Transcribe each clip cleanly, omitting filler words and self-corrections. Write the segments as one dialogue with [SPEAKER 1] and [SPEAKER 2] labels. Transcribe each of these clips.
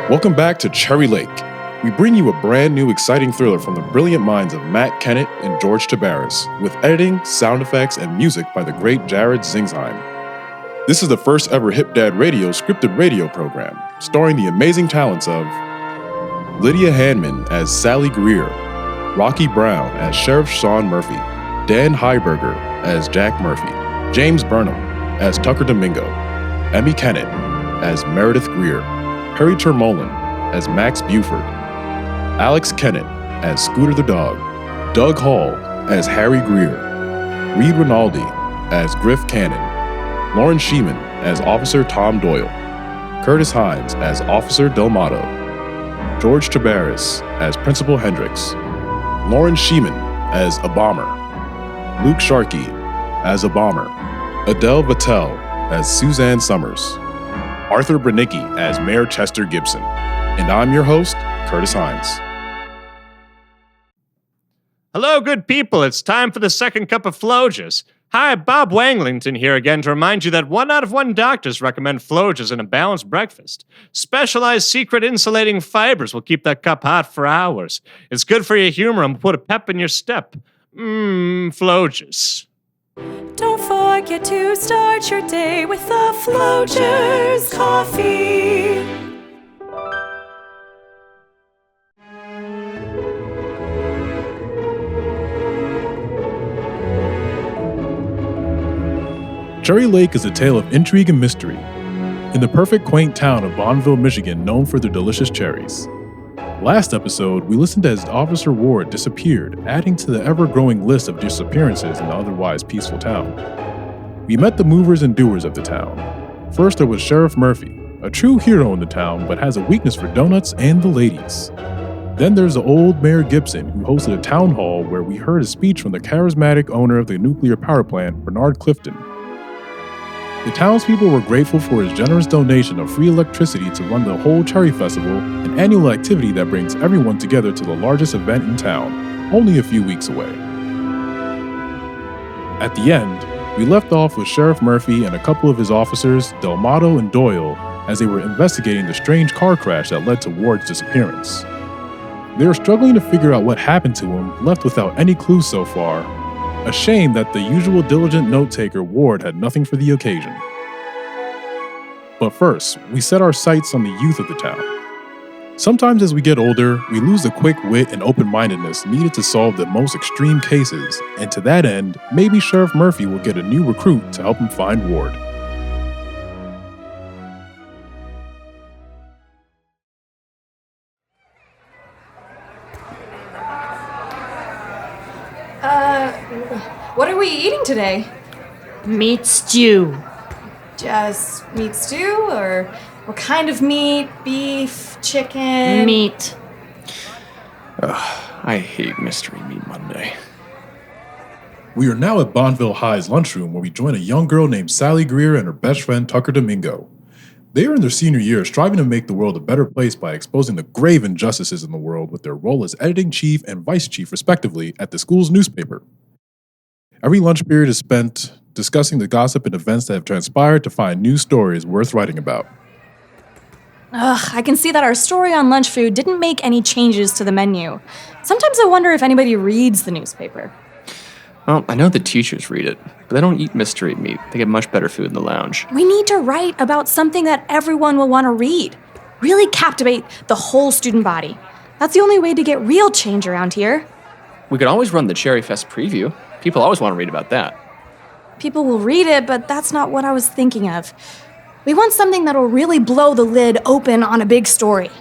[SPEAKER 1] Welcome back to Cherry Lake. We bring you a brand new exciting thriller from the brilliant minds of Matt Kennett and George Trabaris, with editing, sound effects, and music by the great Jared Zingsheim. This is the first ever Hip Dad Radio scripted radio program, starring the amazing talents of Lydia Handman as Sally Greer, Rocky Brown as Sheriff Sean Murphy, Dan Heiberger as Jack Murphy, James Burnham as Tucker Domingo, Emmy Kennett as Meredith Greer, Perry Termolin as Max Buford, Alex Kennett as Scooter the Dog, Doug Hall as Harry Greer, Reed Rinaldi as Griff Cannon, Lauren Sheeman as Officer Tom Doyle, Curtis Hines as Officer Delmato, George Trabaris as Principal Hendricks, Lauren Sheeman as a bomber, Luke Sharkey as a bomber, Adele Vattel as Suzanne Summers, Arthur Branicki as Mayor Chester Gibson, and I'm your host, Curtis Hines.
[SPEAKER 2] Hello, good people. It's time for the second cup of Flojas. Hi, Bob Wanglington here again to remind you that 1 out of 1 doctors recommend Flojas in a balanced breakfast. Specialized secret insulating fibers will keep that cup hot for hours. It's good for your humor and will put a pep in your step. Flojas.
[SPEAKER 3] Don't forget to start your day with a Flojas coffee.
[SPEAKER 1] Cherry Lake is a tale of intrigue and mystery in the perfect quaint town of Bonneville, Michigan, known for their delicious cherries. Last episode, we listened as Officer Ward disappeared, adding to the ever-growing list of disappearances in the otherwise peaceful town. We met the movers and doers of the town. First, there was Sheriff Murphy, a true hero in the town but has a weakness for donuts and the ladies. Then there's the old Mayor Gibson, who hosted a town hall where we heard a speech from the charismatic owner of the nuclear power plant, Bernard Clifton. The townspeople were grateful for his generous donation of free electricity to run the whole Cherry Festival, an annual activity that brings everyone together to the largest event in town, only a few weeks away. At the end, we left off with Sheriff Murphy and a couple of his officers, Delmato and Doyle, as they were investigating the strange car crash that led to Ward's disappearance. They were struggling to figure out what happened to him, left without any clues so far. A shame that the usual diligent note-taker Ward had nothing for the occasion. But first, we set our sights on the youth of the town. Sometimes as we get older, we lose the quick wit and open-mindedness needed to solve the most extreme cases, and to that end, maybe Sheriff Murphy will get a new recruit to help him find Ward.
[SPEAKER 3] What are we eating today?
[SPEAKER 4] Meat stew.
[SPEAKER 3] Just meat stew, or what kind of meat? Beef, chicken?
[SPEAKER 4] Meat.
[SPEAKER 5] I hate Mystery Meat Monday.
[SPEAKER 1] We are now at Bonneville High's lunchroom where we join a young girl named Sally Greer and her best friend Tucker Domingo. They are in their senior year striving to make the world a better place by exposing the grave injustices in the world with their role as editing chief and vice chief respectively at the school's newspaper. Every lunch period is spent discussing the gossip and events that have transpired to find new stories worth writing about.
[SPEAKER 3] I can see that our story on lunch food didn't make any changes to the menu. Sometimes I wonder if anybody reads the newspaper.
[SPEAKER 5] Well, I know the teachers read it, but they don't eat mystery meat. They get much better food in the lounge.
[SPEAKER 3] We need to write about something that everyone will want to read. Really captivate the whole student body. That's the only way to get real change around here.
[SPEAKER 5] We could always run the Cherry Fest preview. People always want to read about that.
[SPEAKER 3] People will read it, but that's not what I was thinking of. We want something that'll really blow the lid open on a big story.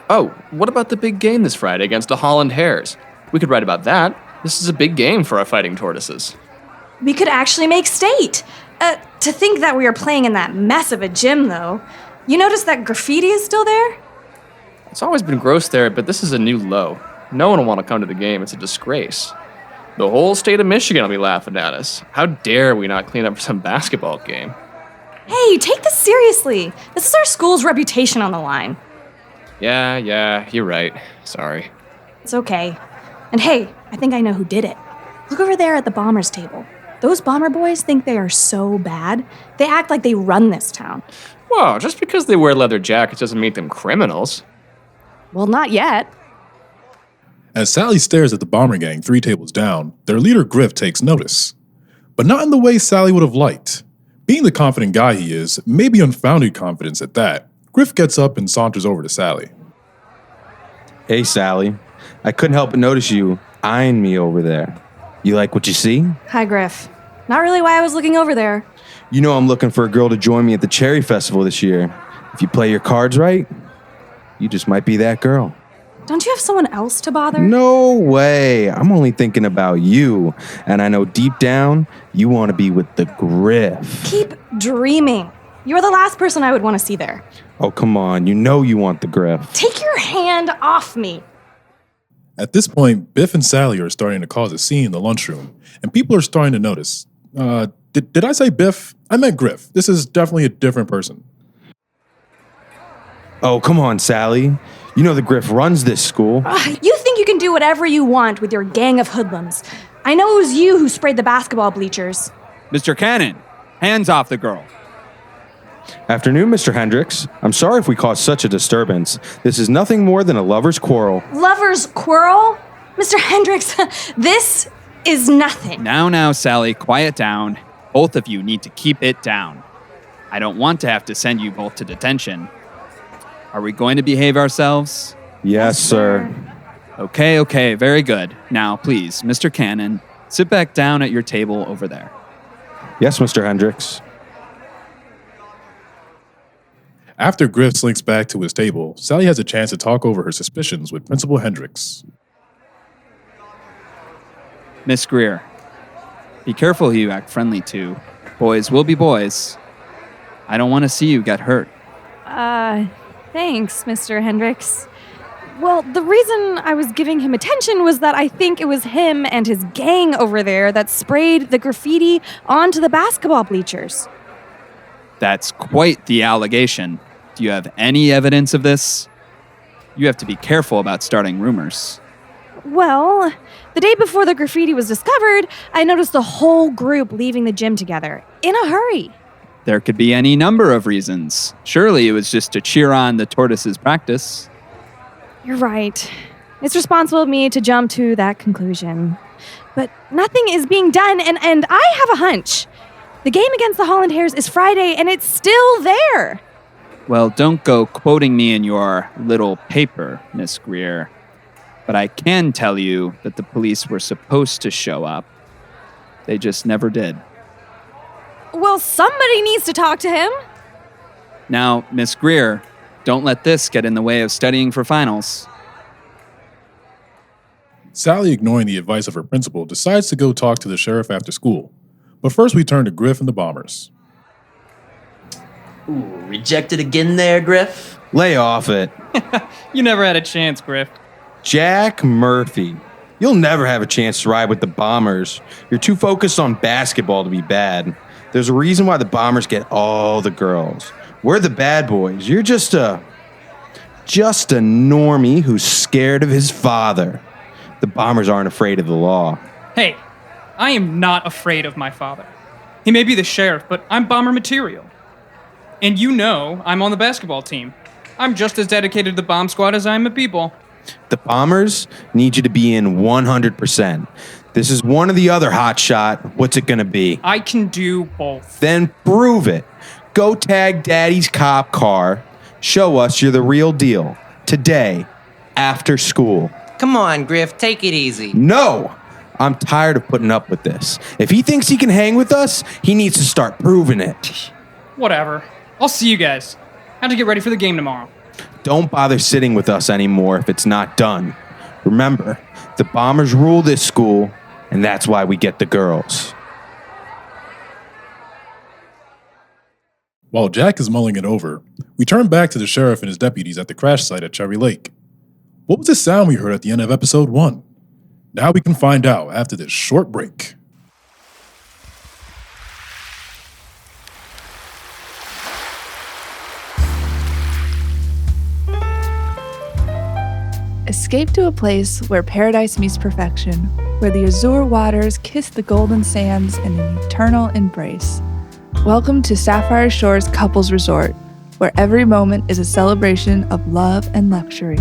[SPEAKER 5] Oh, what about the big game this Friday against the Holland Hares? We could write about that. This is a big game for our fighting tortoises.
[SPEAKER 3] We could actually make state. To think that we are playing in that mess of a gym, though. You notice that graffiti is still there?
[SPEAKER 5] It's always been gross there, but this is a new low. No one will want to come to the game. It's a disgrace. The whole state of Michigan will be laughing at us. How dare we not clean up some basketball game?
[SPEAKER 3] Hey, take this seriously. This is our school's reputation on the line.
[SPEAKER 5] Yeah, you're right. Sorry.
[SPEAKER 3] It's okay. And hey, I think I know who did it. Look over there at the bomber's table. Those bomber boys think they are so bad. They act like they run this town.
[SPEAKER 5] Whoa, just because they wear leather jackets doesn't make them criminals.
[SPEAKER 3] Well, not yet.
[SPEAKER 1] As Sally stares at the bomber gang 3 tables down, their leader Griff takes notice. But not in the way Sally would have liked. Being the confident guy he is, maybe unfounded confidence at that, Griff gets up and saunters over to Sally.
[SPEAKER 6] Hey, Sally. I couldn't help but notice you eyeing me over there. You like what you see?
[SPEAKER 3] Hi, Griff. Not really why I was looking over there.
[SPEAKER 6] You know I'm looking for a girl to join me at the Cherry Festival this year. If you play your cards right, you just might be that girl.
[SPEAKER 3] Don't you have someone else to bother?
[SPEAKER 6] No way. I'm only thinking about you. And I know deep down, you want to be with the Griff.
[SPEAKER 3] Keep dreaming. You're the last person I would want to see there.
[SPEAKER 6] Oh, come on. You know you want the Griff.
[SPEAKER 3] Take your hand off me.
[SPEAKER 1] At this point, Biff and Sally are starting to cause a scene in the lunchroom, and people are starting to notice. Did I say Biff? I meant Griff. This is definitely a different person.
[SPEAKER 6] Oh, come on, Sally. You know the Griff runs this school.
[SPEAKER 3] You think you can do whatever you want with your gang of hoodlums. I know it was you who sprayed the basketball bleachers.
[SPEAKER 7] Mr. Cannon, hands off the girl.
[SPEAKER 6] Afternoon, Mr. Hendricks. I'm sorry if we caused such a disturbance. This is nothing more than a lover's quarrel.
[SPEAKER 3] Lover's quarrel? Mr. Hendricks, this is nothing.
[SPEAKER 7] Now, Sally, quiet down. Both of you need to keep it down. I don't want to have to send you both to detention. Are we going to behave ourselves?
[SPEAKER 6] Yes, sir.
[SPEAKER 7] Okay, very good. Now, please, Mr. Cannon, sit back down at your table over there.
[SPEAKER 6] Yes, Mr. Hendricks.
[SPEAKER 1] After Griff slinks back to his table, Sally has a chance to talk over her suspicions with Principal Hendricks.
[SPEAKER 7] Miss Greer, be careful who you act friendly to. Boys will be boys. I don't want to see you get hurt.
[SPEAKER 3] Thanks, Mr. Hendricks. Well, the reason I was giving him attention was that I think it was him and his gang over there that sprayed the graffiti onto the basketball bleachers.
[SPEAKER 7] That's quite the allegation. Do you have any evidence of this? You have to be careful about starting rumors.
[SPEAKER 3] Well, the day before the graffiti was discovered, I noticed the whole group leaving the gym together, in a hurry.
[SPEAKER 7] There could be any number of reasons. Surely it was just to cheer on the tortoise's practice.
[SPEAKER 3] You're right. It's responsible of me to jump to that conclusion. But nothing is being done, and I have a hunch. The game against the Holland Hares is Friday, and it's still there.
[SPEAKER 7] Well, don't go quoting me in your little paper, Miss Greer. But I can tell you that the police were supposed to show up. They just never did.
[SPEAKER 3] Well, somebody needs to talk to him.
[SPEAKER 7] Now, Miss Greer, don't let this get in the way of studying for finals.
[SPEAKER 1] Sally, ignoring the advice of her principal, decides to go talk to the sheriff after school. But first we turn to Griff and the Bombers.
[SPEAKER 8] Ooh, rejected again there, Griff?
[SPEAKER 6] Lay off it.
[SPEAKER 9] You never had a chance, Griff.
[SPEAKER 6] Jack Murphy. You'll never have a chance to ride with the Bombers. You're too focused on basketball to be bad. There's a reason why the Bombers get all the girls. We're the bad boys. You're just a normie who's scared of his father. The Bombers aren't afraid of the law.
[SPEAKER 9] Hey, I am not afraid of my father. He may be the sheriff, but I'm bomber material. And you know I'm on the basketball team. I'm just as dedicated to the bomb squad as I am a b-ball.
[SPEAKER 6] The Bombers need you to be in 100%. This is one or the other, hotshot. What's it gonna be?
[SPEAKER 9] I can do both.
[SPEAKER 6] Then prove it. Go tag Daddy's cop car. Show us you're the real deal. Today, after school.
[SPEAKER 8] Come on, Griff, take it easy.
[SPEAKER 6] No! I'm tired of putting up with this. If he thinks he can hang with us, he needs to start proving it.
[SPEAKER 9] Whatever. I'll see you guys. Have to get ready for the game tomorrow.
[SPEAKER 6] Don't bother sitting with us anymore if it's not done. Remember, the Bombers rule this school, and that's why we get the girls.
[SPEAKER 1] While Jack is mulling it over, we turn back to the sheriff and his deputies at the crash site at Cherry Lake. What was the sound we heard at the end of episode 1? Now we can find out after this short break.
[SPEAKER 10] Escape to a place where paradise meets perfection, where the azure waters kiss the golden sands in an eternal embrace. Welcome to Sapphire Shore's Couples Resort, where every moment is a celebration of love and luxury.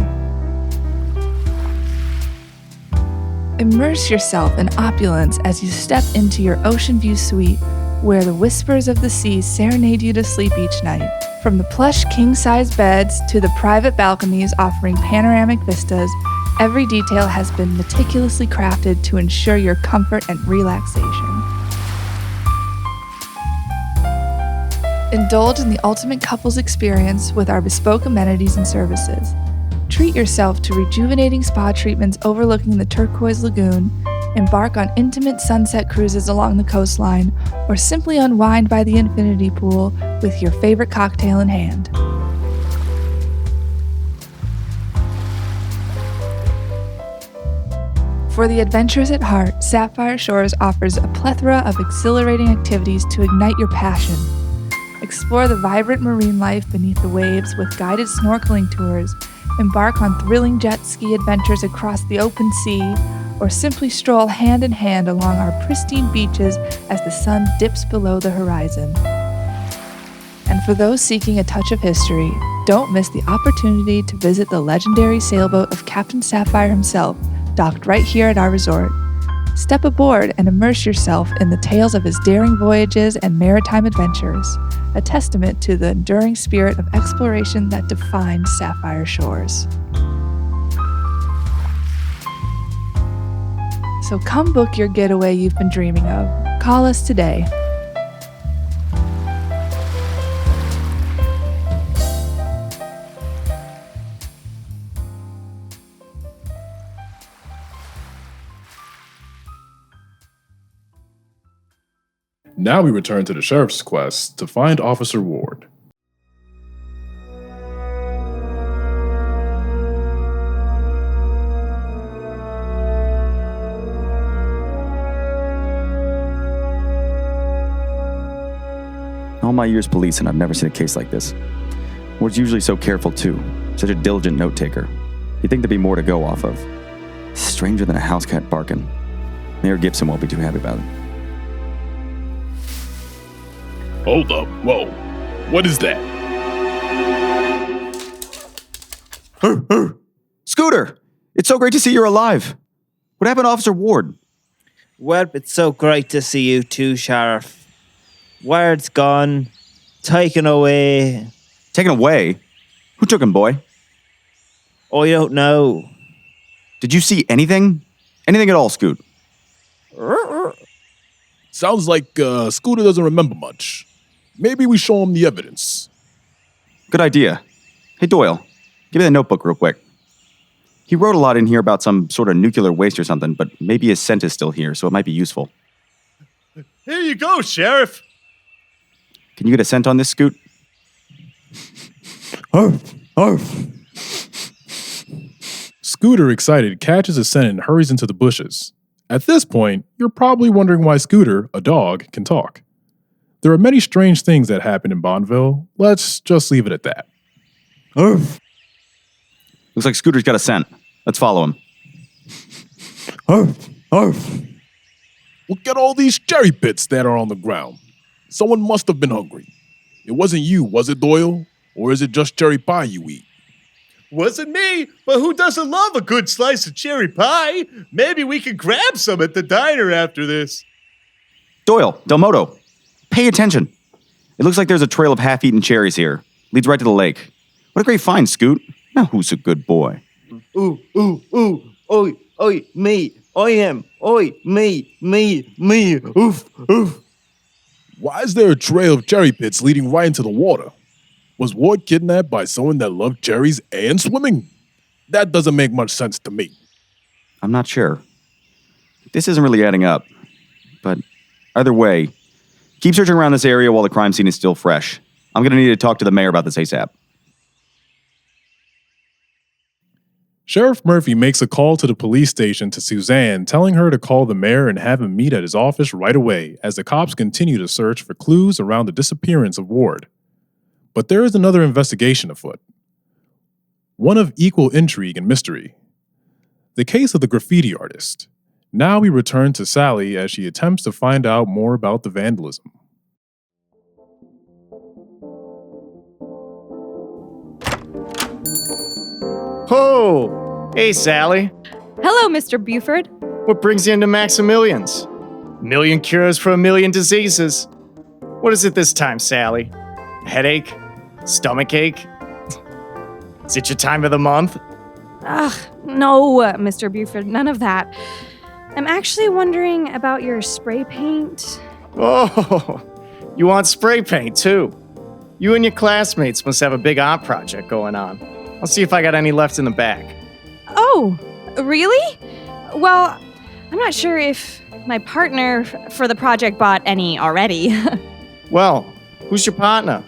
[SPEAKER 10] Immerse yourself in opulence as you step into your ocean view suite, where the whispers of the sea serenade you to sleep each night. From the plush king-size beds to the private balconies offering panoramic vistas, every detail has been meticulously crafted to ensure your comfort and relaxation. Indulge in the ultimate couples experience with our bespoke amenities and services. Treat yourself to rejuvenating spa treatments overlooking the turquoise lagoon, embark on intimate sunset cruises along the coastline, or simply unwind by the infinity pool with your favorite cocktail in hand. For the adventurous at heart, Sapphire Shores offers a plethora of exhilarating activities to ignite your passion. Explore the vibrant marine life beneath the waves with guided snorkeling tours, embark on thrilling jet ski adventures across the open sea, or simply stroll hand in hand along our pristine beaches as the sun dips below the horizon. And for those seeking a touch of history, don't miss the opportunity to visit the legendary sailboat of Captain Sapphire himself, docked right here at our resort. Step aboard and immerse yourself in the tales of his daring voyages and maritime adventures, a testament to the enduring spirit of exploration that defines Sapphire Shores. So come book your getaway you've been dreaming of. Call us today.
[SPEAKER 1] Now we return to the sheriff's quest to find Officer Ward.
[SPEAKER 11] All my years policing, I've never seen a case like this. Ward's usually so careful too, such a diligent note taker. You'd think there'd be more to go off of. Stranger than a house cat barking. Mayor Gibson won't be too happy about it.
[SPEAKER 1] Hold up, whoa. What is that?
[SPEAKER 11] Scooter! It's so great to see you're alive. What happened to Officer Ward?
[SPEAKER 12] Well, it's so great to see you too, Sheriff. Ward's gone. Taken away.
[SPEAKER 11] Taken away? Who took him, boy?
[SPEAKER 12] I don't know.
[SPEAKER 11] Did you see anything? Anything at all, Scoot?
[SPEAKER 1] Sounds like Scooter doesn't remember much. Maybe we show him the evidence.
[SPEAKER 11] Good idea. Hey, Doyle, give me that notebook real quick. He wrote a lot in here about some sort of nuclear waste or something, but maybe his scent is still here, so it might be useful.
[SPEAKER 2] Here you go, Sheriff.
[SPEAKER 11] Can you get a scent on this, Scoot?
[SPEAKER 1] Scooter, excited, catches a scent and hurries into the bushes. At this point, you're probably wondering why Scooter, a dog, can talk. There are many strange things that happen in Bonneville. Let's just leave it at that.
[SPEAKER 11] Looks like Scooter's got a scent. Let's follow him.
[SPEAKER 1] Look at all these cherry pits that are on the ground. Someone must have been hungry. It wasn't you, was it, Doyle? Or is it just cherry pie you eat?
[SPEAKER 2] Wasn't me, but who doesn't love a good slice of cherry pie? Maybe we could grab some at the diner after this.
[SPEAKER 11] Doyle, Delmoto, pay attention. It looks like there's a trail of half-eaten cherries here. Leads right to the lake. What a great find, Scoot. Now who's a good boy?
[SPEAKER 12] Ooh, oi, me, I am, oi, me, oof.
[SPEAKER 1] Why is there a trail of cherry pits leading right into the water? Was Ward kidnapped by someone that loved cherries and swimming? That doesn't make much sense to me.
[SPEAKER 11] I'm not sure. This isn't really adding up. But either way, keep searching around this area while the crime scene is still fresh. I'm going to need to talk to the mayor about this ASAP.
[SPEAKER 1] Sheriff Murphy makes a call to the police station to Suzanne, telling her to call the mayor and have him meet at his office right away as the cops continue to search for clues around the disappearance of Ward. But there is another investigation afoot. One of equal intrigue and mystery. The case of the graffiti artist. Now we return to Sally as she attempts to find out more about the vandalism.
[SPEAKER 13] Oh, hey, Sally.
[SPEAKER 3] Hello, Mr. Buford.
[SPEAKER 13] What brings you into Maximilians? Million cures for a million diseases. What is it this time, Sally? Headache? Stomachache? Is it your time of the month?
[SPEAKER 3] Ugh, no, Mr. Buford, none of that. I'm actually wondering about your spray paint.
[SPEAKER 13] Oh, you want spray paint too? You and your classmates must have a big art project going on. I'll see if I got any left in the back.
[SPEAKER 3] Oh, really? Well, I'm not sure if my partner for the project bought any already.
[SPEAKER 13] Well, who's your partner?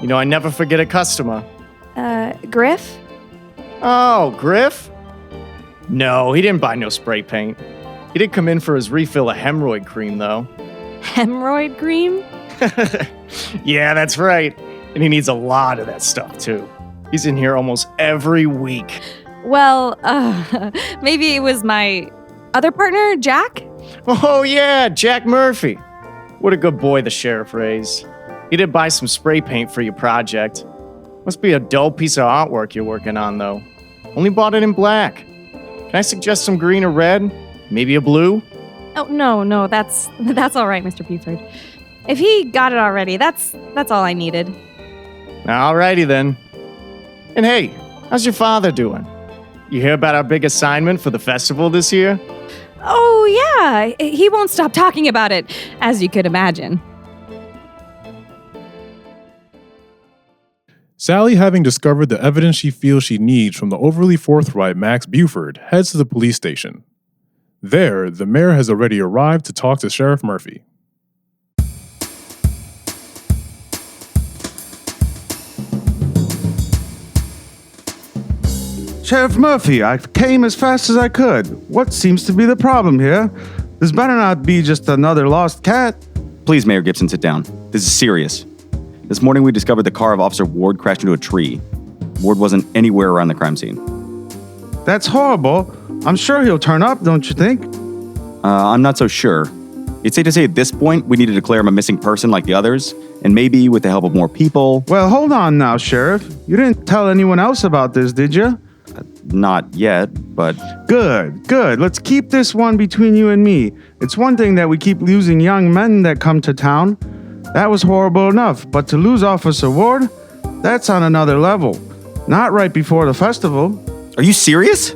[SPEAKER 13] You know, I never forget a customer.
[SPEAKER 3] Griff?
[SPEAKER 13] Oh, Griff? No, he didn't buy no spray paint. He did come in for his refill of hemorrhoid cream, though.
[SPEAKER 3] Hemorrhoid cream?
[SPEAKER 13] Yeah, that's right. And he needs a lot of that stuff, too. He's in here almost every week.
[SPEAKER 3] Well, maybe it was my other partner, Jack?
[SPEAKER 13] Oh, yeah, Jack Murphy. What a good boy the sheriff raised. He did buy some spray paint for your project. Must be a dull piece of artwork you're working on, though. Only bought it in black. Can I suggest some green or red? Maybe a blue?
[SPEAKER 3] Oh, no, that's all right, Mr. Buford. If he got it already, that's all I needed.
[SPEAKER 13] Alrighty then. And hey, how's your father doing? You hear about our big assignment for the festival this year?
[SPEAKER 3] Oh, yeah. He won't stop talking about it, as you could imagine.
[SPEAKER 1] Sally, having discovered the evidence she feels she needs from the overly forthright Max Buford, heads to the police station. There, the mayor has already arrived to talk to Sheriff Murphy.
[SPEAKER 14] Sheriff Murphy, I came as fast as I could. What seems to be the problem here? This better not be just another lost cat.
[SPEAKER 11] Please, Mayor Gibson, sit down. This is serious. This morning we discovered the car of Officer Ward crashed into a tree. Ward wasn't anywhere around the crime scene.
[SPEAKER 14] That's horrible. I'm sure he'll turn up, don't you think?
[SPEAKER 11] I'm not so sure. It's safe to say at this point we need to declare him a missing person like the others, and maybe with the help of more people.
[SPEAKER 14] Well, hold on now, Sheriff. You didn't tell anyone else about this, did you?
[SPEAKER 11] Not yet, but...
[SPEAKER 14] Good. Let's keep this one between you and me. It's one thing that we keep losing young men that come to town. That was horrible enough, but to lose Officer Ward, that's on another level. Not right before the festival.
[SPEAKER 11] Are you serious?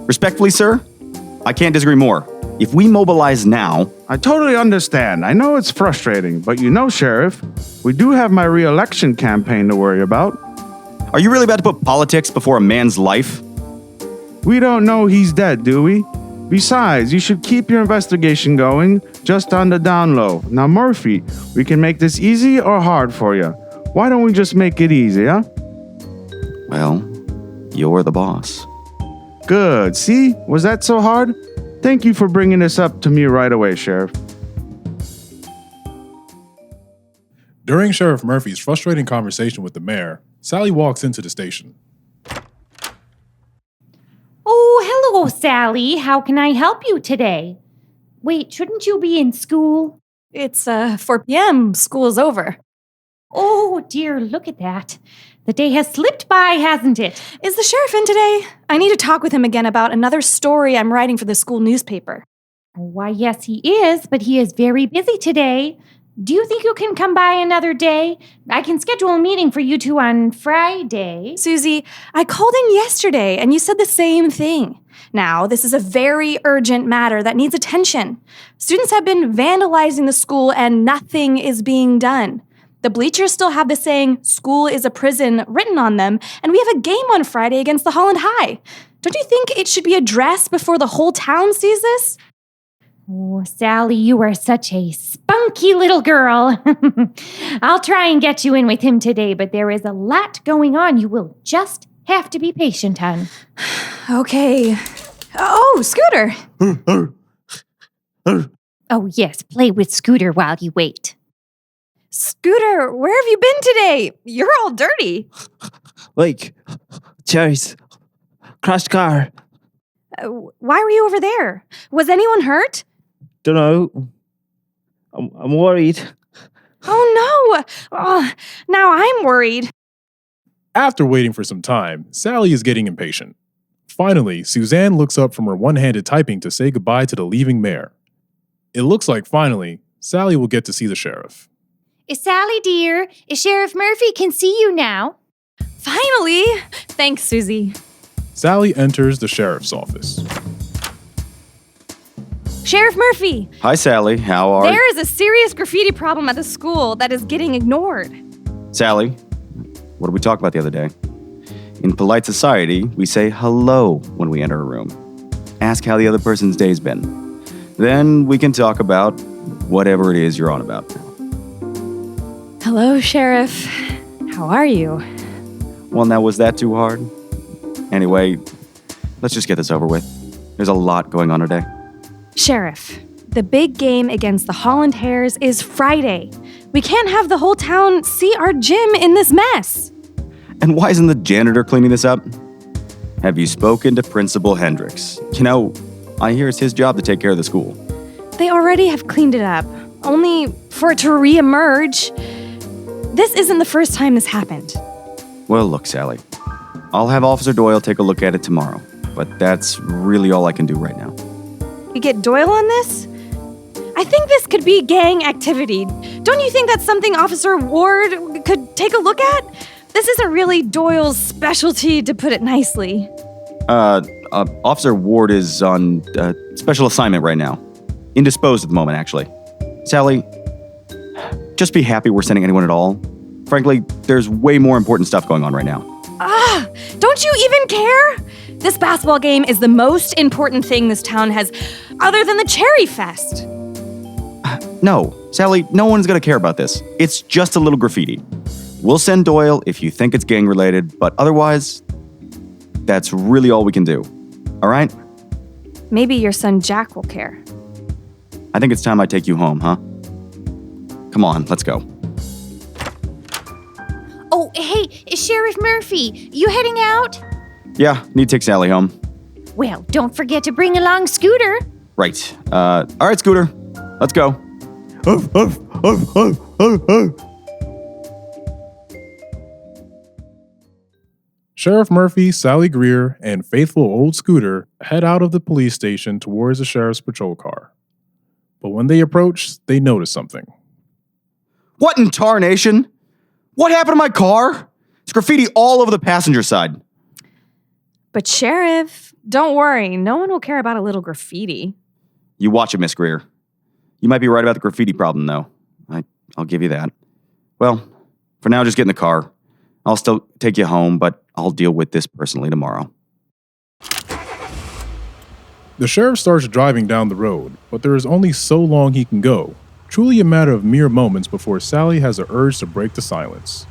[SPEAKER 11] Respectfully, sir, I can't disagree more. If we mobilize now...
[SPEAKER 14] I totally understand. I know it's frustrating, but you know, Sheriff, we do have my re-election campaign to worry about.
[SPEAKER 11] Are you really about to put politics before a man's life?
[SPEAKER 14] We don't know he's dead, do we? Besides, you should keep your investigation going, just on the down low. Now, Murphy, we can make this easy or hard for you. Why don't we just make it easy, huh?
[SPEAKER 11] Well, you're the boss.
[SPEAKER 14] Good. See? Was that so hard? Thank you for bringing this up to me right away, Sheriff.
[SPEAKER 1] During Sheriff Murphy's frustrating conversation with the mayor, Sally walks into the station.
[SPEAKER 4] Oh, hello, Sally. How can I help you today? Wait, shouldn't you be in school?
[SPEAKER 3] It's 4 p.m. School's over.
[SPEAKER 4] Oh, dear, look at that. The day has slipped by, hasn't it?
[SPEAKER 3] Is the sheriff in today? I need to talk with him again about another story I'm writing for the school newspaper.
[SPEAKER 4] Why, yes, he is, but he is very busy today. Do you think you can come by another day? I can schedule a meeting for you two on Friday.
[SPEAKER 3] Susie, I called in yesterday and you said the same thing. Now, this is a very urgent matter that needs attention. Students have been vandalizing the school and nothing is being done. The bleachers still have the saying, "School is a prison," written on them, and we have a game on Friday against the Holland High. Don't you think it should be addressed before the whole town sees this?
[SPEAKER 4] Oh, Sally, you are such a spunky little girl. I'll try and get you in with him today, but there is a lot going on. You will just have to be patient, hon.
[SPEAKER 3] Okay. Oh, Scooter.
[SPEAKER 4] Oh, yes, play with Scooter while you wait.
[SPEAKER 3] Scooter, where have you been today? You're all dirty.
[SPEAKER 12] Like, Cherries. Crashed car.
[SPEAKER 3] Why were you over there? Was anyone hurt?
[SPEAKER 12] Dunno. I'm worried.
[SPEAKER 3] Oh no! Now I'm worried.
[SPEAKER 1] After waiting for some time, Sally is getting impatient. Finally, Suzanne looks up from her one-handed typing to say goodbye to the leaving mayor. It looks like finally, Sally will get to see the sheriff.
[SPEAKER 4] Sally, dear, Sheriff Murphy can see you now.
[SPEAKER 3] Finally! Thanks, Susie.
[SPEAKER 1] Sally enters the sheriff's office.
[SPEAKER 3] Sheriff Murphy!
[SPEAKER 11] Hi, Sally. How are you?
[SPEAKER 3] There is a serious graffiti problem at the school that is getting ignored.
[SPEAKER 11] Sally, what did we talk about the other day? In polite society, we say hello when we enter a room. Ask how the other person's day's been. Then we can talk about whatever it is you're on about.
[SPEAKER 3] Hello, Sheriff. How are you?
[SPEAKER 11] Well, now, was that too hard? Anyway, let's just get this over with. There's a lot going on today.
[SPEAKER 3] Sheriff, the big game against the Holland Hares is Friday. We can't have the whole town see our gym in this mess.
[SPEAKER 11] And why isn't the janitor cleaning this up? Have you spoken to Principal Hendricks? You know, I hear it's his job to take care of the school.
[SPEAKER 3] They already have cleaned it up, only for it to re-emerge. This isn't the first time this happened.
[SPEAKER 11] Well, look, Sally. I'll have Officer Doyle take a look at it tomorrow, but that's really all I can do right now.
[SPEAKER 3] You get Doyle on this? I think this could be gang activity. Don't you think that's something Officer Ward could take a look at? This isn't really Doyle's specialty, to put it nicely.
[SPEAKER 11] Officer Ward is on special assignment right now. Indisposed at the moment, actually. Sally, just be happy we're sending anyone at all. Frankly, there's way more important stuff going on right now.
[SPEAKER 3] Don't you even care? This basketball game is the most important thing this town has, other than the Cherry Fest.
[SPEAKER 11] No, Sally, no one's gonna care about this. It's just a little graffiti. We'll send Doyle if you think it's gang-related, but otherwise, that's really all we can do. All right?
[SPEAKER 3] Maybe your son Jack will care.
[SPEAKER 11] I think it's time I take you home, huh? Come on, let's go.
[SPEAKER 4] Oh, hey, Sheriff Murphy, you heading out?
[SPEAKER 11] Yeah, need to take Sally home.
[SPEAKER 4] Well, don't forget to bring along Scooter.
[SPEAKER 11] Right. All right, Scooter. Let's go.
[SPEAKER 1] Sheriff Murphy, Sally Greer, and faithful old Scooter head out of the police station towards the sheriff's patrol car. But when they approach, they notice something.
[SPEAKER 11] What in tarnation? What happened to my car? It's graffiti all over the passenger side.
[SPEAKER 3] But Sheriff, don't worry. No one will care about a little graffiti.
[SPEAKER 11] You watch it, Miss Greer. You might be right about the graffiti problem, though. I'll give you that. Well, for now, just get in the car. I'll still take you home, but I'll deal with this personally tomorrow.
[SPEAKER 1] The sheriff starts driving down the road, but there is only so long he can go. Truly a matter of mere moments before Sally has the urge to break the silence.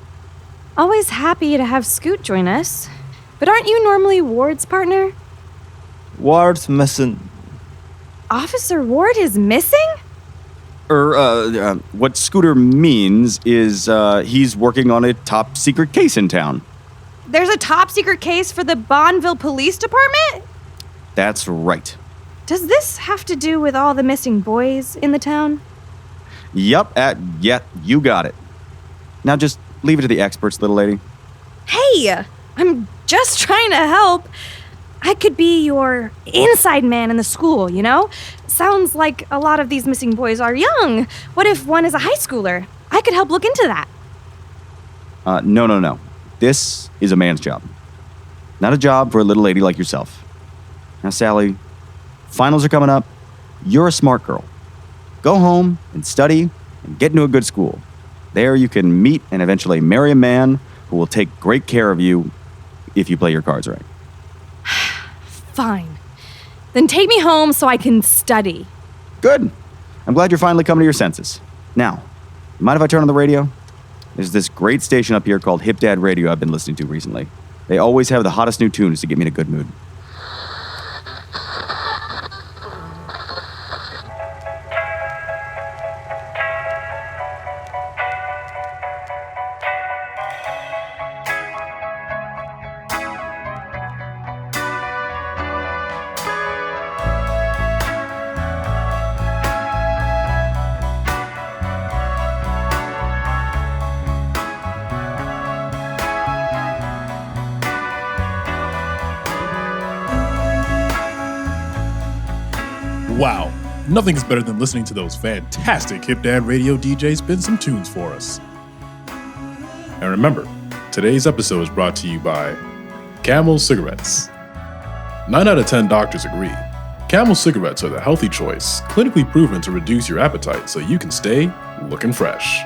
[SPEAKER 3] Always happy to have Scoot join us. But aren't you normally Ward's partner?
[SPEAKER 12] Ward's missing.
[SPEAKER 3] Officer Ward is missing?
[SPEAKER 11] What Scooter means is he's working on a top secret case in town.
[SPEAKER 3] There's a top secret case for the Bonneville Police Department?
[SPEAKER 11] That's right.
[SPEAKER 3] Does this have to do with all the missing boys in the town?
[SPEAKER 11] Yup, you got it. Now just leave it to the experts, little lady.
[SPEAKER 3] Hey, I'm just trying to help. I could be your inside man in the school, you know? Sounds like a lot of these missing boys are young. What if one is a high schooler? I could help look into that.
[SPEAKER 11] No. This is a man's job. Not a job for a little lady like yourself. Now, Sally, finals are coming up. You're a smart girl. Go home and study and get into a good school. There you can meet and eventually marry a man who will take great care of you if you play your cards right.
[SPEAKER 3] Fine. Then take me home so I can study.
[SPEAKER 11] Good. I'm glad you're finally coming to your senses. Now, mind if I turn on the radio? There's this great station up here called Hip Dad Radio I've been listening to recently. They always have the hottest new tunes to get me in a good mood.
[SPEAKER 1] Wow, nothing is better than listening to those fantastic Hip Dad radio DJs spin some tunes for us. And remember, today's episode is brought to you by Camel Cigarettes. 9 out of 10 doctors agree. Camel cigarettes are the healthy choice, clinically proven to reduce your appetite so you can stay looking fresh.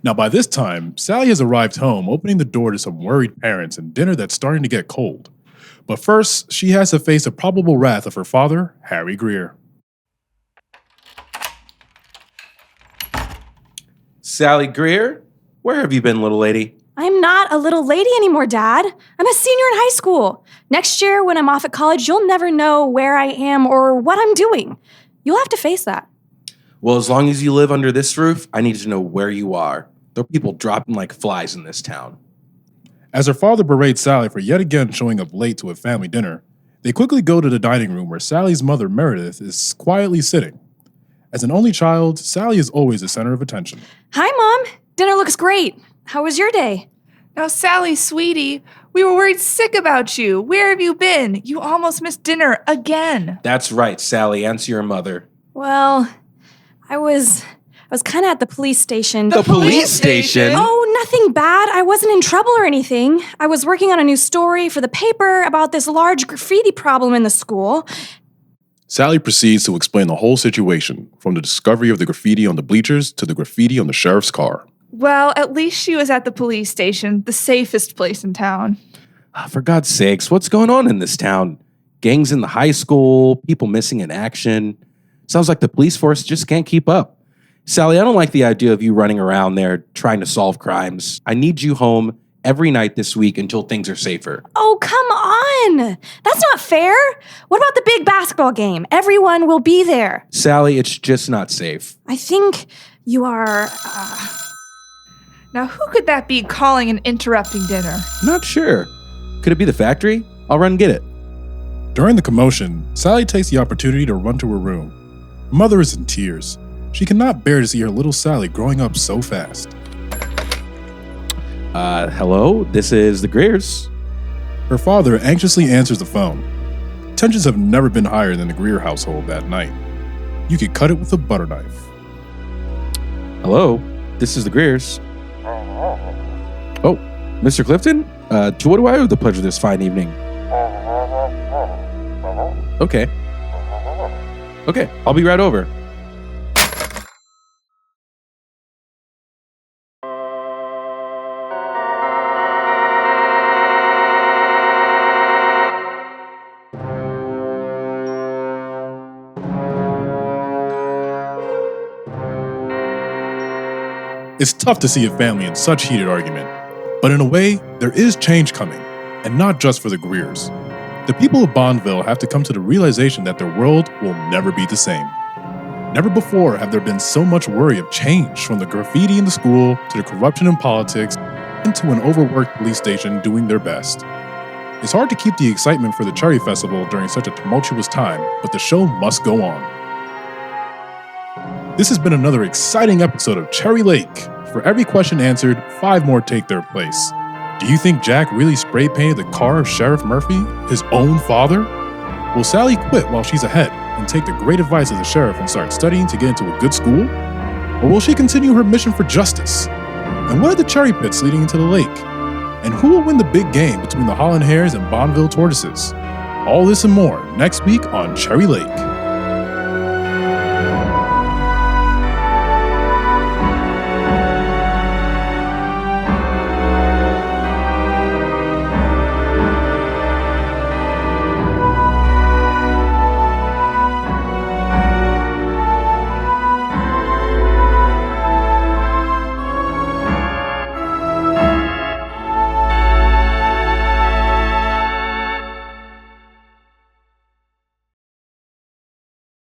[SPEAKER 1] Now, by this time, Sally has arrived home, opening the door to some worried parents and dinner that's starting to get cold. But first, she has to face the probable wrath of her father, Harry Greer.
[SPEAKER 15] Sally Greer, where have you been, little lady?
[SPEAKER 3] I'm not a little lady anymore, Dad. I'm a senior in high school. Next year, when I'm off at college, you'll never know where I am or what I'm doing. You'll have to face that.
[SPEAKER 15] Well, as long as you live under this roof, I need to know where you are. There are people dropping like flies in this town.
[SPEAKER 1] As her father berates Sally for yet again showing up late to a family dinner, they quickly go to the dining room where Sally's mother, Meredith, is quietly sitting. As an only child, Sally is always the center of attention.
[SPEAKER 3] Hi, Mom. Dinner looks great. How was your day?
[SPEAKER 10] Now, Sally, sweetie, we were worried sick about you. Where have you been? You almost missed dinner again.
[SPEAKER 15] That's right, Sally. Answer your mother.
[SPEAKER 3] Well, I was kind of at the police station.
[SPEAKER 15] The police station?
[SPEAKER 3] Oh, nothing bad. I wasn't in trouble or anything. I was working on a new story for the paper about this large graffiti problem in the school.
[SPEAKER 1] Sally proceeds to explain the whole situation, from the discovery of the graffiti on the bleachers to the graffiti on the sheriff's car.
[SPEAKER 10] Well, at least she was at the police station, the safest place in town.
[SPEAKER 15] For God's sakes, what's going on in this town? Gangs in the high school, people missing in action. Sounds like the police force just can't keep up. Sally, I don't like the idea of you running around there trying to solve crimes. I need you home every night this week until things are safer.
[SPEAKER 3] Oh, come on. That's not fair. What about the big basketball game? Everyone will be there.
[SPEAKER 15] Sally, it's just not safe.
[SPEAKER 3] I think you are...
[SPEAKER 10] Now, who could that be calling and interrupting dinner?
[SPEAKER 15] Not sure. Could it be the factory? I'll run and get it.
[SPEAKER 1] During the commotion, Sally takes the opportunity to run to her room. Her mother is in tears. She cannot bear to see her little Sally growing up so fast.
[SPEAKER 15] Hello? This is the Greers.
[SPEAKER 1] Her father anxiously answers the phone. Tensions have never been higher than the Greer household that night. You could cut it with a butter knife.
[SPEAKER 15] Hello? This is the Greers. Oh, Mr. Clifton? To what do I owe the pleasure this fine evening? Okay. Okay, I'll be right over.
[SPEAKER 1] It's tough to see a family in such heated argument, but in a way, there is change coming, and not just for the Greers. The people of Bondville have to come to the realization that their world will never be the same. Never before have there been so much worry of change, from the graffiti in the school to the corruption in politics and to an overworked police station doing their best. It's hard to keep the excitement for the Cherry Festival during such a tumultuous time, but the show must go on. This has been another exciting episode of Cherry Lake. For every question answered, 5 more take their place. Do you think Jack really spray painted the car of Sheriff Murphy, his own father? Will Sally quit while she's ahead and take the great advice of the sheriff and start studying to get into a good school? Or will she continue her mission for justice? And what are the cherry pits leading into the lake? And who will win the big game between the Holland Hares and Bonneville Tortoises? All this and more next week on Cherry Lake.